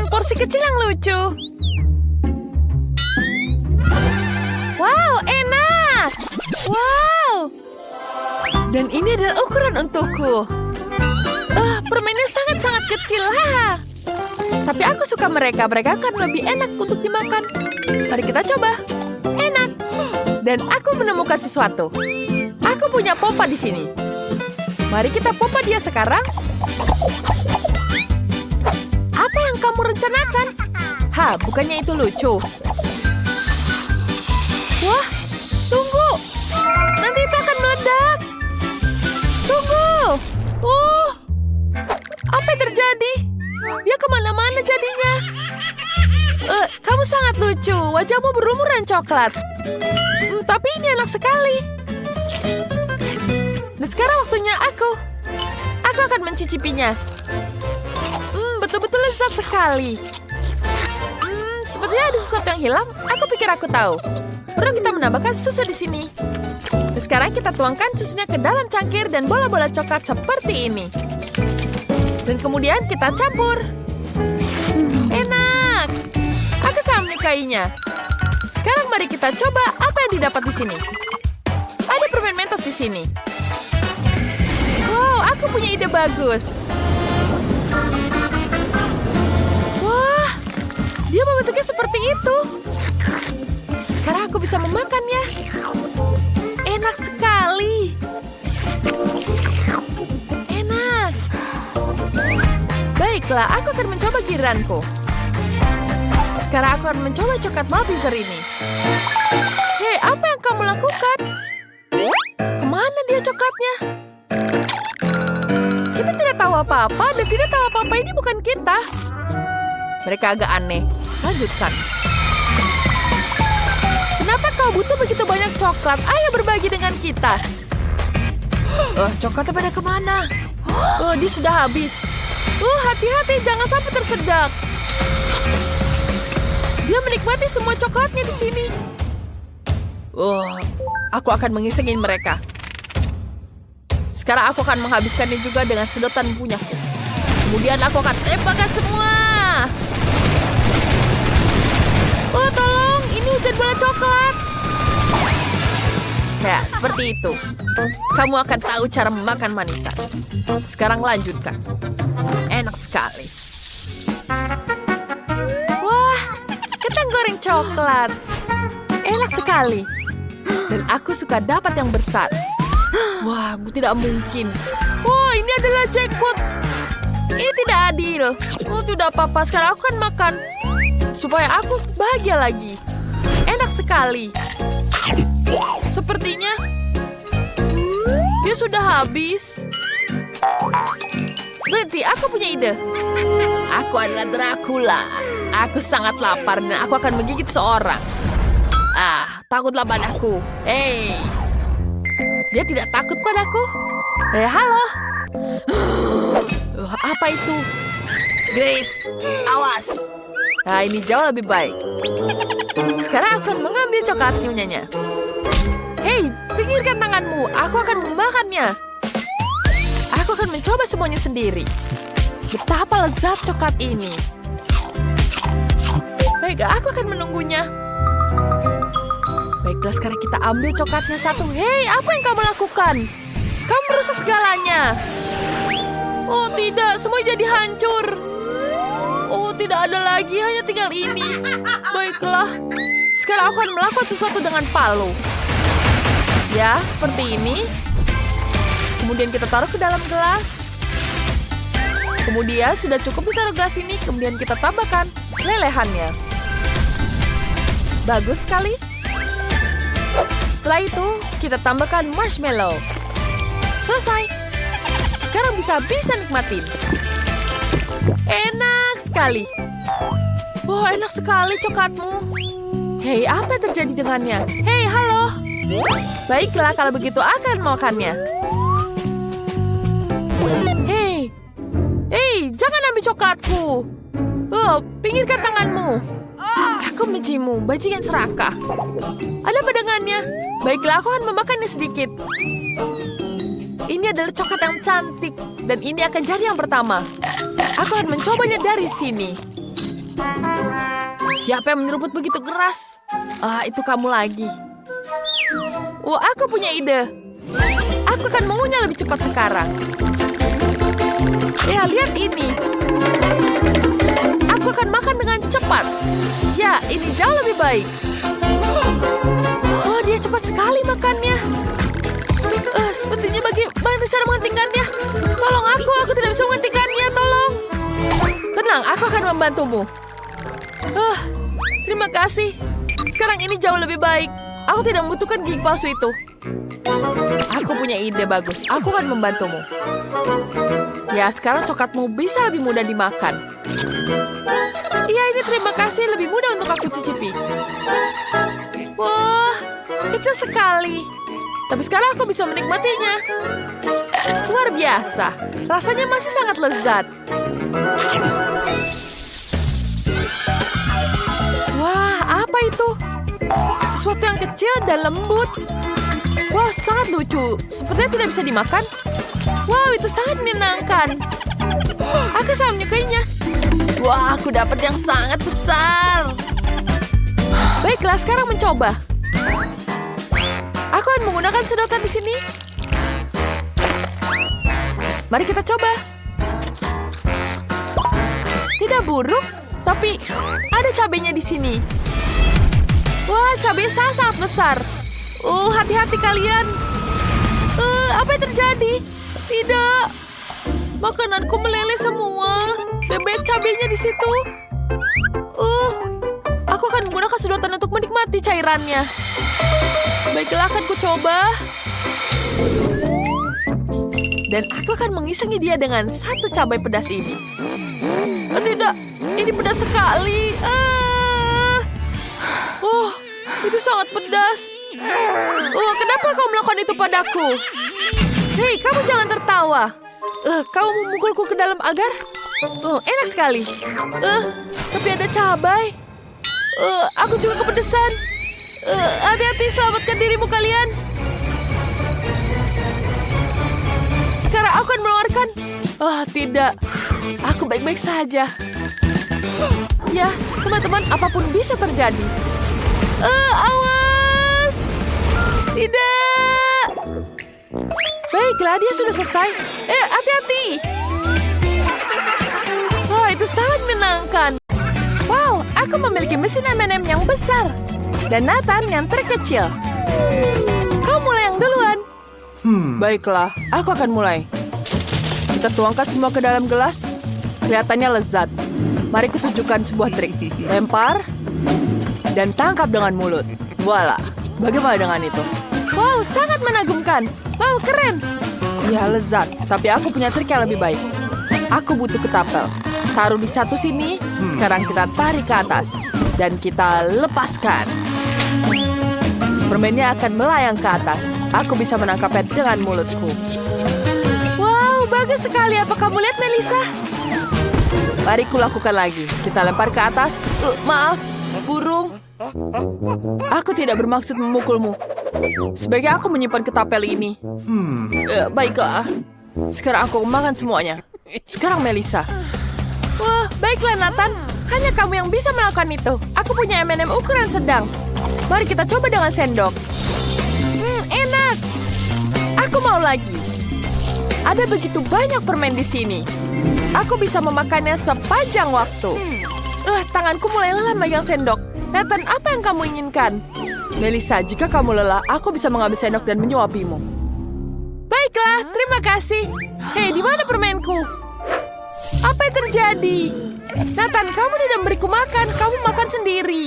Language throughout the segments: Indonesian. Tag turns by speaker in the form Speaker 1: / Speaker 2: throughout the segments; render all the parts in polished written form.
Speaker 1: Porsi kecil yang lucu. Wow, enak. Wow. Dan ini adalah ukuran untukku. Permennya sangat-sangat kecil. Haha. Tapi aku suka mereka. Mereka akan lebih enak untuk dimakan. Mari kita coba. Enak. Dan aku menemukan sesuatu. Aku punya pompa di sini. Mari kita pompa dia sekarang. Apa yang kamu rencanakan? Bukannya itu lucu. Wah, tunggu. Nanti itu akan meledak. Tunggu. Apa yang terjadi? Dia kemana-mana jadinya. Kamu sangat lucu. Wajahmu berumuran coklat. Tapi ini enak sekali. Dan sekarang waktunya aku. Aku akan mencicipinya. Betul-betul lezat sekali. Sepertinya ada sesuatu yang hilang. Aku pikir aku tahu. Perlu kita menambahkan susu di sini. Dan sekarang kita tuangkan susunya ke dalam cangkir dan bola-bola coklat seperti ini. Dan kemudian kita campur. Enak. Aku sangat menyukainya. Sekarang mari kita coba apa yang didapat di sini. Ada permen Mentos di sini. Wow, aku punya ide bagus. Wah, dia membentuknya seperti itu. Sekarang aku bisa memakannya. Enak sekali. Enak. Baiklah, aku akan mencoba giliranku. Sekarang aku akan mencoba coklat Malteser ini. Hei, apa yang kamu lakukan? Kemana dia coklatnya? Kita tidak tahu apa-apa dan tidak tahu apa-apa ini bukan kita. Mereka agak aneh. Lanjutkan. Kenapa kau butuh begitu banyak coklat? Ayo berbagi dengan kita. Coklatnya pada kemana? Dia sudah habis. Hati-hati, jangan sampai tersedak. Dia menikmati semua coklatnya di sini. Aku akan mengisengin mereka. Sekarang aku akan menghabiskannya juga dengan sedotan punyaku. Kemudian aku akan tembakkan semua. Tolong, ini hujan bola coklat. Ya, seperti itu. Kamu akan tahu cara memakan manisan. Sekarang lanjutkan. Enak sekali. Wah, kentang goreng coklat. Enak sekali. Dan aku suka dapat yang besar. Wah, tidak mungkin. Ini adalah jackpot. Ini tidak adil. Tidak apa-apa. Sekarang aku akan makan. Supaya aku bahagia lagi. Enak sekali. Sepertinya dia sudah habis. Berhenti, aku punya ide. Aku adalah Dracula. Aku sangat lapar dan aku akan menggigit seorang. Takutlah padaku. Hei. Dia tidak takut padaku. Halo. Apa itu? Grace, awas. Ini jauh lebih baik. Sekarang aku akan mengambil coklat nyonyanya. Hei, pinggirkan tanganmu. Aku akan memakannya. Aku akan mencoba semuanya sendiri. Betapa lezat coklat ini. Baiklah, aku akan menunggunya. Baiklah, sekarang kita ambil coklatnya satu. Hei, apa yang kamu lakukan? Kamu merusak segalanya. Tidak, semua jadi hancur. Tidak ada lagi, hanya tinggal ini. Baiklah, sekarang aku akan melakukan sesuatu dengan palu. Ya, seperti ini. Kemudian kita taruh ke dalam gelas. Kemudian sudah cukup ditaruh gelas ini. Kemudian kita tambahkan lelehannya. Bagus sekali. Setelah itu, kita tambahkan marshmallow. Selesai. Sekarang bisa nikmatin. Enak sekali. Wah, enak sekali coklatmu. Hei, apa yang terjadi dengannya? Hei, halo. Baiklah, kalau begitu akan makannya. Hei, jangan ambil coklatku. Pinggirkan tanganmu. Aku menciummu, bajingan serakah. Ada apa dengannya? Baiklah, aku akan memakannya sedikit. Ini adalah coklat yang cantik. Dan ini akan jadi yang pertama. Aku akan mencobanya dari sini. Siapa yang menyeruput begitu keras? Itu kamu lagi. Aku punya ide. Aku akan mengunyah lebih cepat sekarang. Ya, lihat ini. Aku akan makan dengan cepat. Ya, ini jauh lebih baik. Dia cepat sekali makannya. Sepertinya bagaimana cara menghentikannya? Tolong aku tidak bisa menghentikannya, tolong. Tenang, aku akan membantumu. Terima kasih. Sekarang ini jauh lebih baik. Aku tidak membutuhkan gigi palsu itu. Aku punya ide bagus. Aku akan membantumu. Ya, sekarang coklatmu bisa lebih mudah dimakan. Iya, ini terima kasih. Lebih mudah untuk aku cicipi. Wah, kecil sekali. Tapi sekarang aku bisa menikmatinya. Luar biasa. Rasanya masih sangat lezat. Wah, apa itu? Sesuatu yang kecil dan lembut. Wah, sangat lucu. Sepertinya tidak bisa dimakan. Wow, itu sangat menyenangkan. Aku sangat menyukainya. Wah, aku dapat yang sangat besar. Baiklah, sekarang mencoba. Aku akan menggunakan sedotan di sini. Mari kita coba. Tidak buruk, tapi ada cabenya di sini. Wah, cabenya sangat besar. Hati-hati kalian. Apa yang terjadi? Tidak. Makananku meleleh semua. Bebek cabenya di situ. Aku akan menggunakan sedotan untuk menikmati cairannya. Baiklah, akan ku coba. Dan aku akan mengisengi dia dengan satu cabai pedas ini. Tidak, ini pedas sekali. Itu sangat pedas. Kenapa kau melakukan itu padaku? Hei, kamu jangan tertawa. Kau memukulku ke dalam agar? Enak sekali. Tapi ada cabai. Aku juga kepedesan. Hati-hati, selamatkan dirimu kalian. Sekarang aku akan mengeluarkan. Tidak. Aku baik-baik saja. Ya, teman-teman, apapun bisa terjadi. Awas. Tidak. Baiklah, dia sudah selesai. Hati-hati. Wah, itu sangat menyenangkan. Wow, aku memiliki mesin M&M yang besar. Dan Nathan yang terkecil. Kau mulai yang duluan. Baiklah, aku akan mulai. Kita tuangkan semua ke dalam gelas. Kelihatannya lezat. Mari kutunjukkan sebuah trik. Lempar. Dan tangkap dengan mulut. Voila. Bagaimana dengan itu? Wow, sangat menagumkan. Wow, keren. Ya, lezat. Tapi aku punya trik yang lebih baik. Aku butuh ketapel. Taruh di satu sini. Sekarang kita tarik ke atas. Dan kita lepaskan. Permennya akan melayang ke atas. Aku bisa menangkapnya dengan mulutku. Wow, bagus sekali. Apa kamu lihat, Melissa? Mari kulakukan lagi. Kita lempar ke atas. Maaf, burung. Aku tidak bermaksud memukulmu. Sebaiknya aku menyimpan ketapel ini. Baiklah. Sekarang aku makan semuanya. Sekarang Melissa. Wah, baiklah Nathan. Hanya kamu yang bisa melakukan itu. Aku punya M&M ukuran sedang. Mari kita coba dengan sendok. Enak. Aku mau lagi. Ada begitu banyak permen di sini. Aku bisa memakannya sepanjang waktu. Tanganku mulai lelah megang sendok. Nathan, apa yang kamu inginkan? Melissa, jika kamu lelah, aku bisa mengambil sendok dan menyuapimu. Baiklah, terima kasih. Hei, di mana permenku? Apa yang terjadi? Nathan, kamu tidak memberiku makan. Kamu makan sendiri.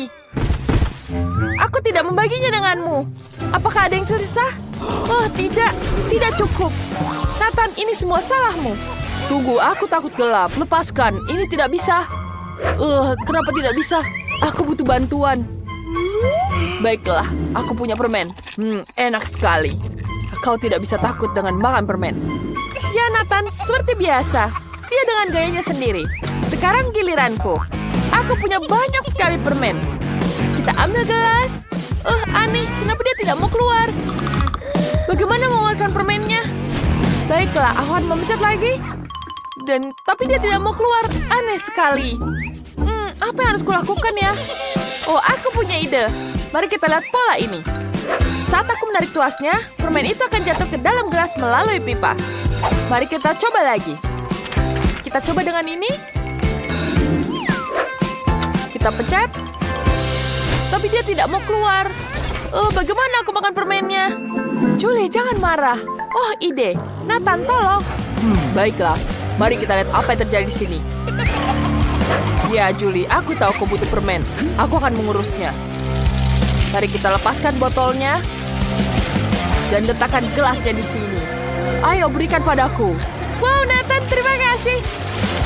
Speaker 1: Aku tidak membaginya denganmu. Apakah ada yang tersisa? Tidak. Tidak cukup. Nathan, ini semua salahmu. Tunggu, aku takut gelap. Lepaskan. Ini tidak bisa. Kenapa tidak bisa? Aku butuh bantuan. Baiklah, aku punya permen. Enak sekali. Kau tidak bisa takut dengan makan permen. Ya, Nathan, seperti biasa. Dia dengan gayanya sendiri. Sekarang giliranku. Aku punya banyak sekali permen. Kita ambil gelas. Aneh, kenapa dia tidak mau keluar? Bagaimana mengeluarkan permennya? Baiklah, aku akan memencet lagi. Tapi dia tidak mau keluar. Aneh sekali. Apa yang harus kulakukan ya? Oh, aku punya ide. Mari kita lihat pola ini. Saat aku menarik tuasnya, permen itu akan jatuh ke dalam gelas melalui pipa. Mari kita coba lagi. Kita coba dengan ini. Kita pencet. Tapi dia tidak mau keluar. Bagaimana aku makan permennya? Julie, jangan marah. Oh, ide. Nathan, tolong. Baiklah. Mari kita lihat apa yang terjadi di sini. Ya, Julie, aku tahu kau butuh permen. Aku akan mengurusnya. Mari kita lepaskan botolnya. Dan letakkan gelasnya di sini. Ayo, berikan padaku. Wow, Nathan, terima kasih.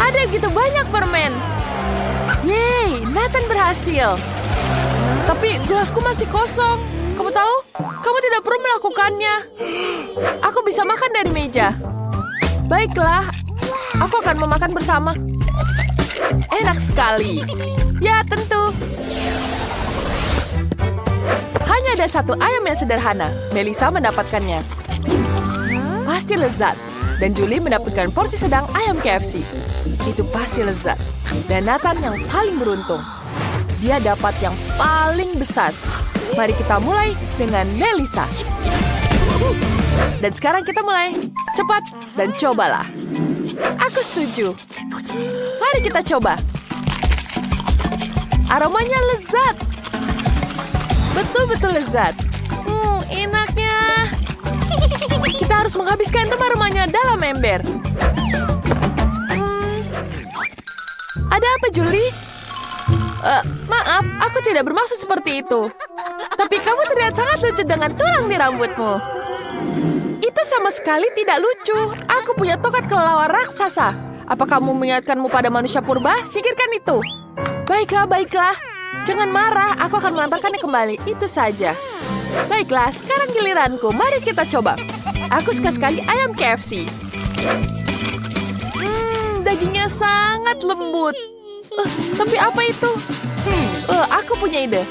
Speaker 1: Ada begitu banyak permen. Yeay, Nathan berhasil. Tapi gelasku masih kosong. Kamu tahu? Kamu tidak perlu melakukannya. Aku bisa makan dari meja. Baiklah, aku akan memakan bersama. Enak sekali. Ya, tentu. Hanya ada satu ayam yang sederhana. Melissa mendapatkannya. Pasti lezat. Dan Julie mendapatkan porsi sedang ayam KFC. Itu pasti lezat. Dan Nathan yang paling beruntung. Dia dapat yang paling besar. Mari kita mulai dengan Melissa. Dan sekarang kita mulai. Cepat dan cobalah. Aku setuju. Mari kita coba. Aromanya lezat. Betul-betul lezat. Enaknya. Kita harus menghabiskan aromanya dalam ember. Ada apa, Julie? Maaf, aku tidak bermaksud seperti itu. Tapi kamu terlihat sangat lucu dengan tulang di rambutmu. Itu sama sekali tidak lucu. Aku punya tongkat kelelawar raksasa. Apa kamu mengingatkanmu pada manusia purba? Singkirkan itu. Baiklah, baiklah. Jangan marah, aku akan melemparkannya kembali. Itu saja. Baiklah, sekarang giliranku. Mari kita coba. Aku suka sekali ayam KFC. Dagingnya sangat lembut. Tapi apa itu? Aku punya ide.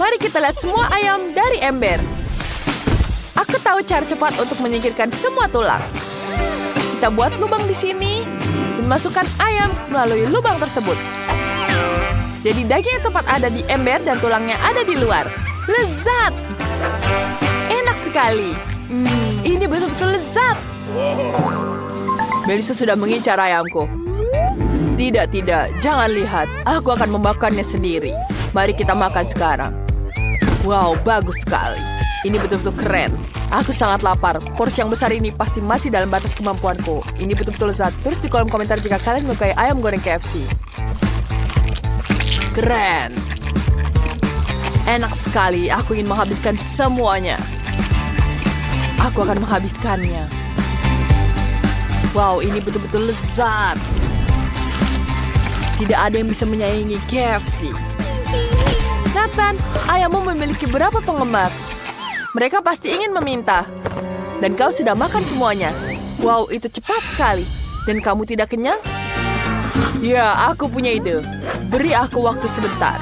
Speaker 1: Mari kita lihat semua ayam dari ember. Aku tahu cara cepat untuk menyingkirkan semua tulang. Kita buat lubang di sini dan masukkan ayam melalui lubang tersebut. Jadi daging yang tepat ada di ember dan tulangnya ada di luar. Lezat! Enak sekali. Ini betul-betul lezat. Melissa sudah mengincar ayamku. Tidak, jangan lihat. Aku akan memakannya sendiri. Mari kita makan sekarang. Wow, bagus sekali. Ini betul-betul keren. Aku sangat lapar. Porsi yang besar ini pasti masih dalam batas kemampuanku. Ini betul-betul lezat. Tulis di kolom komentar jika kalian menyukai ayam goreng KFC. Keren. Enak sekali. Aku ingin menghabiskan semuanya. Aku akan menghabiskannya. Wow, ini betul-betul lezat. Tidak ada yang bisa menyaingi KFC. Nathan, ayammu memiliki berapa penggemar? Mereka pasti ingin meminta. Dan kau sudah makan semuanya. Wow, itu cepat sekali. Dan kamu tidak kenyang? Ya, aku punya ide. Beri aku waktu sebentar.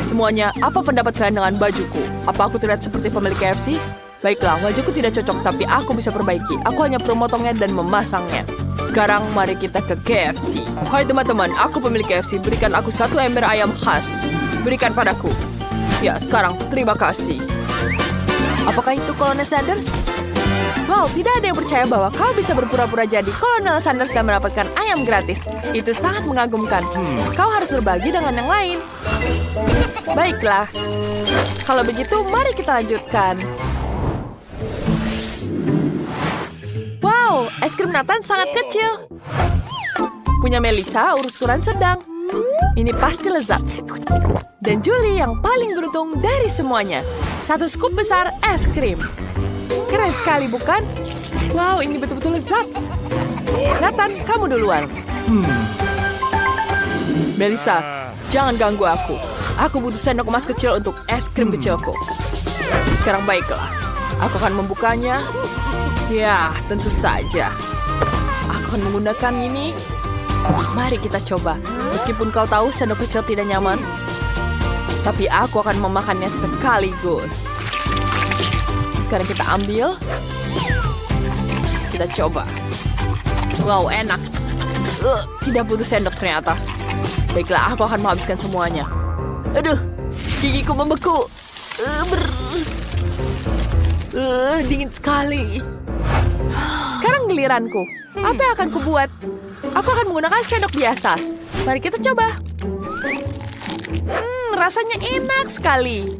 Speaker 1: Semuanya, apa pendapat kalian dengan bajuku? Apa aku terlihat seperti pemilik KFC? Baiklah, wajahku tidak cocok, tapi aku bisa perbaiki. Aku hanya perlu memotongnya dan memasangnya. Sekarang, mari kita ke KFC. Hai teman-teman, aku pemilik KFC. Berikan aku satu ember ayam khas. Berikan padaku. Ya, sekarang, terima kasih. Apakah itu Kolonel Sanders? Wow, tidak ada yang percaya bahwa kau bisa berpura-pura jadi Kolonel Sanders dan mendapatkan ayam gratis. Itu sangat mengagumkan. Kau harus berbagi dengan yang lain. Baiklah. Kalau begitu, mari kita lanjutkan. Wow, es krim Nathan sangat kecil. Punya Melissa ukuran sedang. Ini pasti lezat. Dan Julie yang paling beruntung dari semuanya. Satu scoop besar es krim. Keren sekali, bukan? Wow, ini betul-betul lezat. Nathan, kamu duluan. Melissa, jangan ganggu aku. Aku butuh sendok emas kecil untuk es krim kecilku. Sekarang baiklah. Aku akan membukanya. Ya, tentu saja. Aku akan menggunakan ini. Mari kita coba. Meskipun kau tahu sendok kecil tidak nyaman, tapi aku akan memakannya sekaligus. Sekarang kita ambil. Kita coba. Wow, enak. Tidak butuh sendok ternyata. Baiklah, aku akan menghabiskan semuanya. Aduh, gigiku membeku. Dingin sekali. Sekarang giliranku. Apa yang akan kubuat? Aku akan menggunakan sendok biasa. Mari kita coba. Rasanya enak sekali.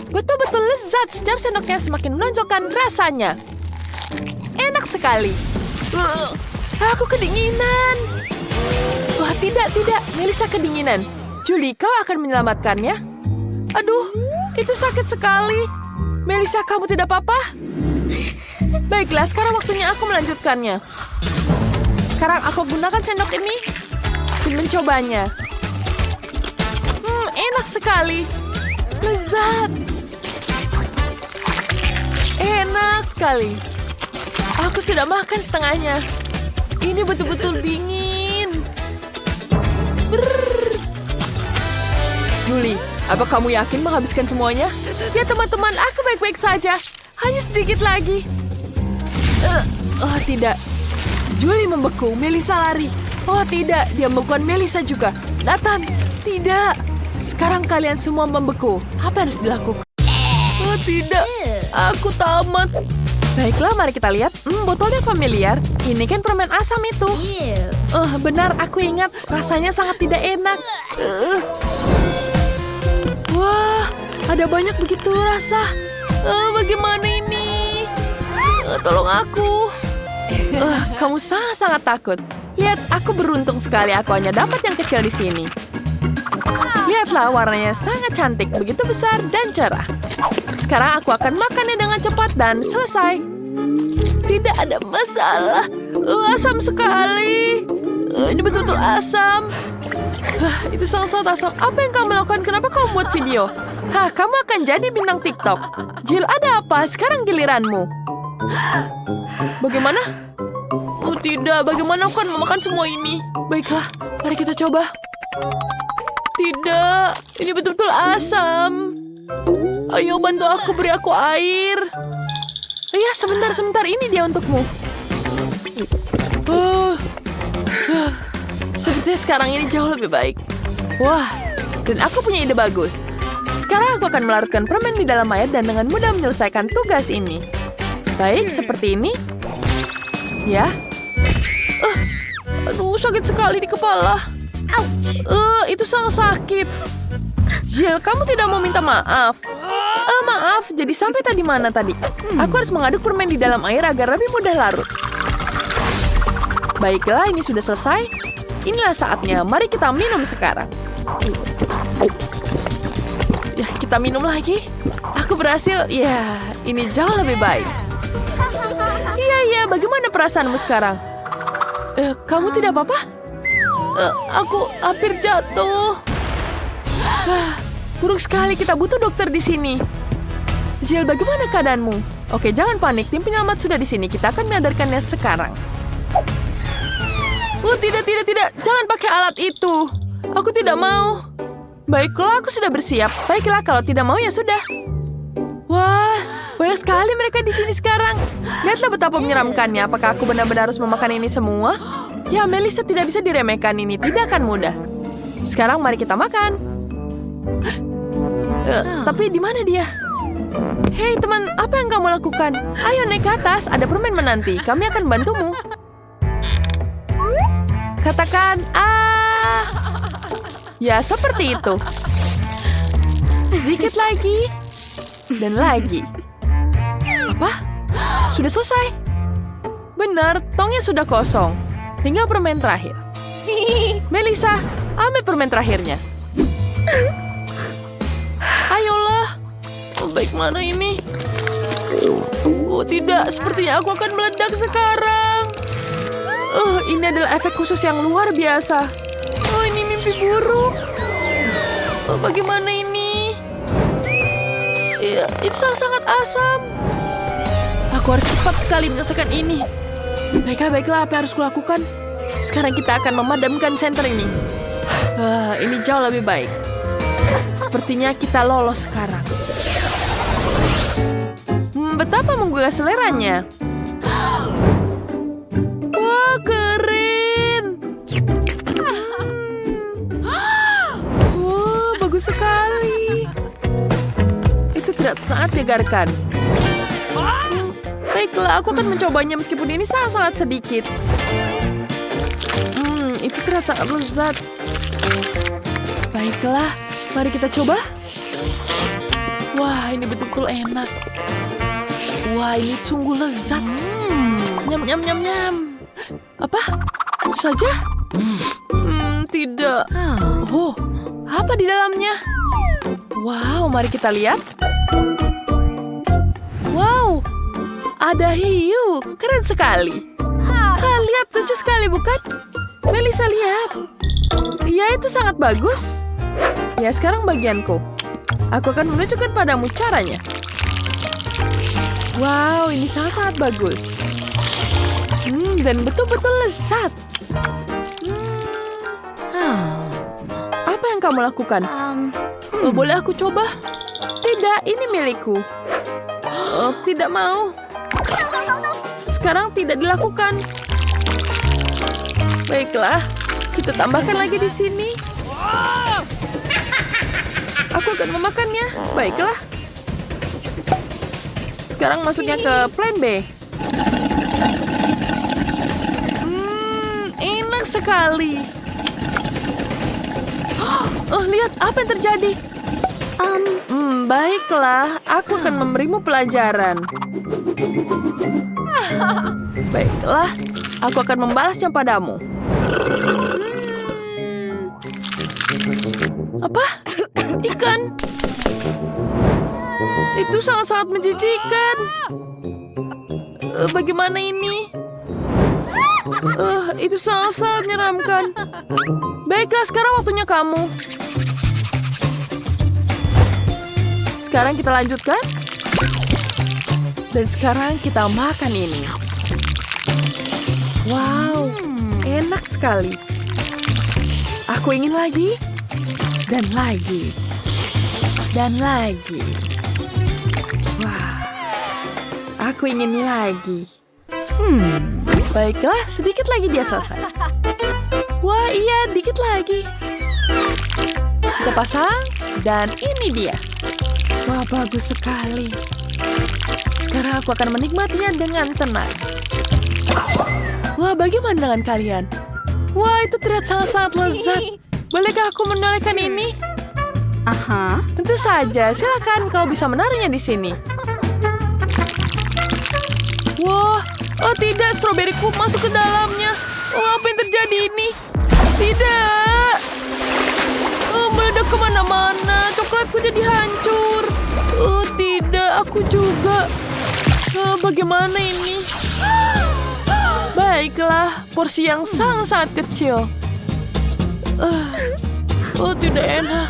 Speaker 1: Betul-betul lezat. Setiap sendoknya semakin menonjolkan rasanya. Enak sekali. Aku kedinginan. Wah, tidak. Melissa kedinginan. Julie, kau akan menyelamatkannya? Aduh, itu sakit sekali. Melissa, kamu tidak apa-apa? Baiklah, sekarang waktunya aku melanjutkannya. Sekarang aku gunakan sendok ini dan mencobanya. Enak sekali. Lezat. Enak sekali. Aku sudah makan setengahnya. Ini betul-betul dingin. Julie, apa kamu yakin menghabiskan semuanya? Ya teman-teman, aku baik-baik saja. Hanya sedikit lagi. Oh tidak. Julie membeku, Melissa lari. Oh tidak, dia membekukan Melissa juga. Nathan, tidak. Sekarang kalian semua membeku. Apa yang harus dilakukan? Oh tidak, aku tamat. Baiklah, mari kita lihat. Botolnya familiar. Ini kan permen asam itu. Benar, aku ingat. Rasanya sangat tidak enak. Wah, ada banyak begitu rasa. Bagaimana ini? Tolong aku. Kamu sangat takut. Lihat, aku beruntung sekali. Aku hanya dapat yang kecil di sini. Lihatlah, warnanya sangat cantik. Begitu besar dan cerah. Sekarang aku akan makannya dengan cepat dan selesai. Tidak ada masalah. Asam sekali. Ini betul-betul asam. Itu sangat asam. Apa yang kamu lakukan? Kenapa kamu buat video? Kamu akan jadi bintang TikTok. Jill, ada apa? Sekarang giliranmu. Bagaimana? Oh tidak, bagaimana aku akan memakan semua ini? Baiklah, mari kita coba. Tidak, ini betul-betul asam. Ayo bantu aku, beri aku air. Ya, sebentar, ini dia untukmu. Sepertinya sekarang ini jauh lebih baik. Wah, dan aku punya ide bagus. Sekarang aku akan melarutkan permen di dalam air dan dengan mudah menyelesaikan tugas ini. Baik, seperti ini. Ya. Aduh, sakit sekali di kepala. Itu sangat sakit. Jill, kamu tidak mau minta maaf? Maaf, jadi sampai tadi mana tadi? Aku harus mengaduk permen di dalam air agar lebih mudah larut. Baiklah, ini sudah selesai. Inilah saatnya, mari kita minum sekarang. Ya, kita minum lagi. Aku berhasil. Ya, ini jauh lebih baik. Iya, bagaimana perasaanmu sekarang? Kamu tidak apa-apa? Aku hampir jatuh. Buruk sekali, kita butuh dokter di sini. Jill, bagaimana keadaanmu? Oke, jangan panik. Tim penyelamat sudah di sini. Kita akan menyadarkannya sekarang. Tidak. Jangan pakai alat itu. Aku tidak mau. Baiklah, aku sudah bersiap. Baiklah, kalau tidak mau ya sudah. Wah, banyak sekali mereka di sini sekarang. Lihatlah betapa menyeramkannya. Apakah aku benar-benar harus memakan ini semua? Ya, Melissa tidak bisa diremehkan ini. Tidak akan mudah. Sekarang mari kita makan. Tapi di mana dia? Hei teman, apa yang kamu lakukan? Ayo naik ke atas, ada permen menanti. Kami akan bantumu. Katakan, Ya, seperti itu. Sedikit lagi. Dan lagi. Apa? Sudah selesai. Benar, tongnya sudah kosong. Tinggal permen terakhir. Melissa, ambil permen terakhirnya. Ayolah. Baik mana ini? Oh tidak, sepertinya aku akan meledak sekarang. Ini adalah efek khusus yang luar biasa. Ini mimpi buruk. Bagaimana ini? Ya, itu sangat asam. Aku harus cepat sekali menyelesaikan ini. Baiklah, apa yang harus kulakukan? Sekarang kita akan memadamkan senter ini. Ini jauh lebih baik. Sepertinya kita lolos sekarang. Betapa menggugah seleranya. Wah, sekali. Itu tidak sangat menyegarkan. Baiklah, aku akan mencobanya meskipun ini sangat-sangat sedikit. Itu terlihat sangat lezat. Baiklah, mari kita coba. Wah, ini betul-betul enak. Wah, ini sungguh lezat. Nyam, nyam, nyam, nyam. Apa? Itu saja? Tidak. Oh, apa di dalamnya? Wow, mari kita lihat. Wow, ada hiu. Keren sekali. Lihat, lucu sekali, bukan? Melissa, lihat. Ya, itu sangat bagus. Ya, sekarang bagianku. Aku akan menunjukkan padamu caranya. Wow, ini sangat-sangat bagus. Dan betul-betul lezat. Apa yang kamu lakukan? Boleh aku coba? Tidak, ini milikku. Tidak mau. Sekarang tidak dilakukan. Baiklah, kita tambahkan lagi di sini. Aku akan memakannya. Baiklah. Sekarang masuknya ke plan B. Enak sekali. Lihat apa yang terjadi. Baiklah, aku akan memberimu pelajaran. Baiklah, aku akan membalasnya padamu. Apa? Ikan? Itu sangat-sangat menjijikan. Bagaimana ini? Itu sangat-sangat menyeramkan. Baiklah, sekarang waktunya kamu. Sekarang kita lanjutkan. Dan sekarang kita makan ini. Wow, enak sekali. Aku ingin lagi. Dan lagi. Dan lagi. Wah, aku ingin lagi. Baiklah, sedikit lagi dia selesai. Wah, iya, dikit lagi. Kita pasang, dan ini dia. Wah, bagus sekali. Sekarang aku akan menikmatinya dengan tenang. Wah, bagaimana dengan kalian? Wah, itu terlihat sangat-sangat lezat. Bolehkah aku menolehkan ini? Tentu saja, silakan kau bisa menaruhnya di sini. Wah, tidak, stroberiku masuk ke dalamnya. Apa yang terjadi ini? Tidak. Meledak kemana-mana, coklatku jadi hancur. Tidak, aku juga. Bagaimana ini? Baiklah, porsi yang sangat-sangat kecil. Tidak enak.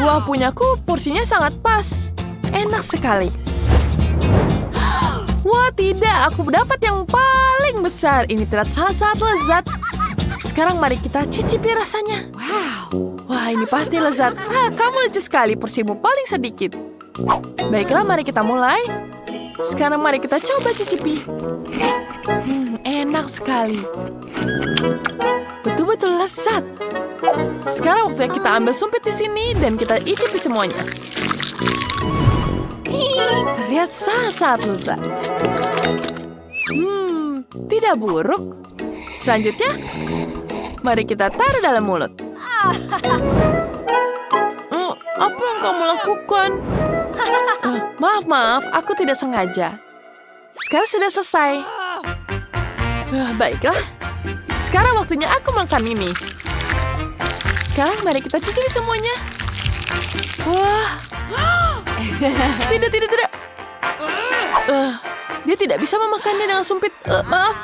Speaker 1: Wah, punyaku porsinya sangat pas. Enak sekali. Wah, tidak. Aku dapat yang paling besar. Ini terlihat sangat-sangat lezat. Sekarang mari kita cicipi rasanya. Wah, ini pasti lezat. Kamu lucu sekali. Porsimu paling sedikit. Baiklah, mari kita mulai. Sekarang mari kita coba cicipi. Enak sekali. Betul-betul lezat. Sekarang waktunya kita ambil sumpit di sini dan kita icipi semuanya. Terlihat sangat-sangat lezat. Tidak buruk. Selanjutnya, mari kita taruh dalam mulut. Apa yang kamu lakukan? Maaf, aku tidak sengaja. Sekarang sudah selesai. Baiklah. Sekarang waktunya aku makan ini. Sekarang mari kita cicipi semuanya. Wah. Tidak. Dia tidak bisa memakannya dengan sumpit. Maaf.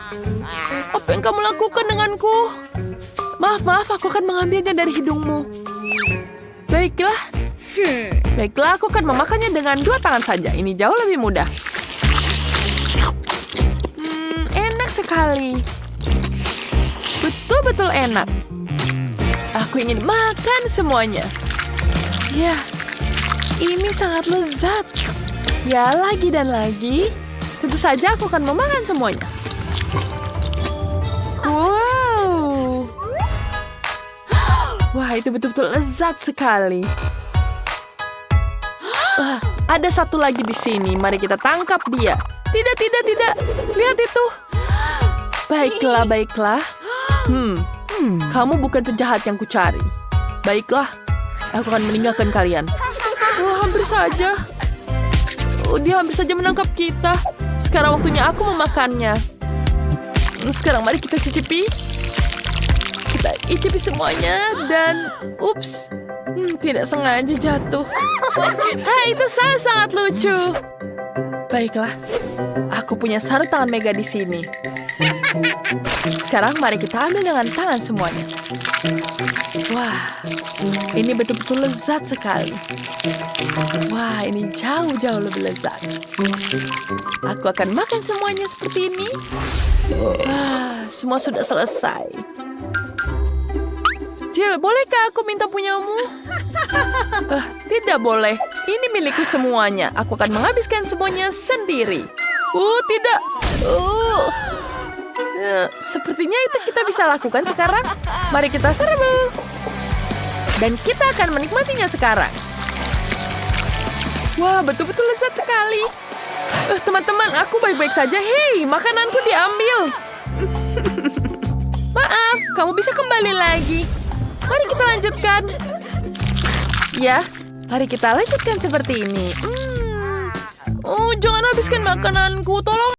Speaker 1: Apa yang kamu lakukan denganku? Maaf, aku akan mengambilnya dari hidungmu. Baiklah, aku akan memakannya dengan 2 tangan saja. Ini jauh lebih mudah. Enak sekali. Betul-betul enak. Aku ingin makan semuanya. Ya, ini sangat lezat. Ya, lagi dan lagi. Tentu saja aku akan memakan semuanya. Wow. Wah, itu betul-betul lezat sekali. Ada satu lagi di sini. Mari kita tangkap dia. Tidak, tidak, tidak. Lihat itu. Baiklah, baiklah. Kamu bukan penjahat yang kucari. Baiklah, aku akan meninggalkan kalian. Hampir saja. Dia hampir saja menangkap kita. Sekarang waktunya aku memakannya. Sekarang mari kita cicipi. Kita icipi semuanya dan ups. Tidak sengaja jatuh. Itu sangat lucu. Baiklah, aku punya sarung tangan Mega di sini. Sekarang mari kita ambil dengan tangan semuanya. Wah, ini betul-betul lezat sekali. Wah, ini jauh-jauh lebih lezat. Aku akan makan semuanya seperti ini. Wah, semua sudah selesai. Jill, bolehkah aku minta punyamu? Tidak boleh. Ini milikku semuanya. Aku akan menghabiskan semuanya sendiri. Tidak. Sepertinya itu kita bisa lakukan sekarang. Mari kita serbu. Dan kita akan menikmatinya sekarang. Wah, betul-betul lezat sekali. Teman-teman, aku baik-baik saja. Hei, makananku diambil. Maaf, kamu bisa kembali lagi. Mari kita lanjutkan. Ya, mari kita lanjutkan seperti ini. Jangan habiskan makananku, tolong.